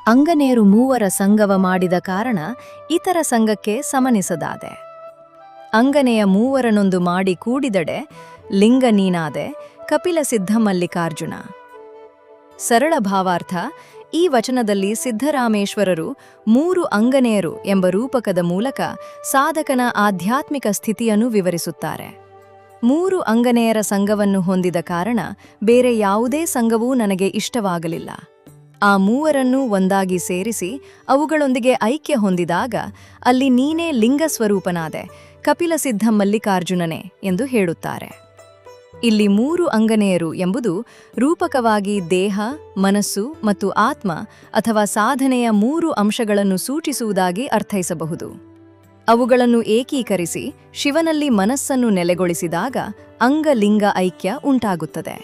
ಅಂಗನೆಯರು ಮೂವರ ಸಂಗವ ಮಾಡಿದ ಕಾರಣ ಇತರ ಸಂಘಕ್ಕೆ ಸಮನಿಸದಾದೆ. ಅಂಗನೆಯ ಮೂವರನೊಂದು ಮಾಡಿ ಕೂಡಿದಡೆ ಲಿಂಗ ನೀನಾದೆ ಕಪಿಲ ಸಿದ್ಧ ಮಲ್ಲಿಕಾರ್ಜುನ. ಸರಳ ಭಾವಾರ್ಥ: ಈ ವಚನದಲ್ಲಿ ಸಿದ್ಧರಾಮೇಶ್ವರರು ಮೂರು ಅಂಗನೆಯರು ಎಂಬ ರೂಪಕದ ಮೂಲಕ ಸಾಧಕನ ಆಧ್ಯಾತ್ಮಿಕ ಸ್ಥಿತಿಯನ್ನು ವಿವರಿಸುತ್ತಾರೆ. ಮೂರು ಅಂಗನೆಯರ ಸಂಘವನ್ನು ಹೊಂದಿದ ಕಾರಣ ಬೇರೆ ಯಾವುದೇ ಸಂಘವೂ ನನಗೆ ಇಷ್ಟವಾಗಲಿಲ್ಲ. ಆ ಮೂವರನ್ನೂ ಒಂದಾಗಿ ಸೇರಿಸಿ ಅವುಗಳೊಂದಿಗೆ ಐಕ್ಯ ಹೊಂದಿದಾಗ ಅಲ್ಲಿ ನೀನೇ ಲಿಂಗ ಸ್ವರೂಪನಾದೆ, ಕಪಿಲ ಸಿದ್ಧ ಮಲ್ಲಿಕಾರ್ಜುನನೇ ಎಂದು ಹೇಳುತ್ತಾರೆ. ಇಲ್ಲಿ ಮೂರು ಅಂಗನೆಯರು ಎಂಬುದು ರೂಪಕವಾಗಿ ದೇಹ, ಮನಸ್ಸು ಮತ್ತು ಆತ್ಮ ಅಥವಾ ಸಾಧನೆಯ ಮೂರು ಅಂಶಗಳನ್ನು ಸೂಚಿಸುವುದಾಗಿ ಅರ್ಥೈಸಬಹುದು. ಅವುಗಳನ್ನು ಏಕೀಕರಿಸಿ ಶಿವನಲ್ಲಿ ಮನಸ್ಸನ್ನು ನೆಲೆಗೊಳಿಸಿದಾಗ ಅಂಗ-ಲಿಂಗ ಐಕ್ಯ ಉಂಟಾಗುತ್ತದೆ.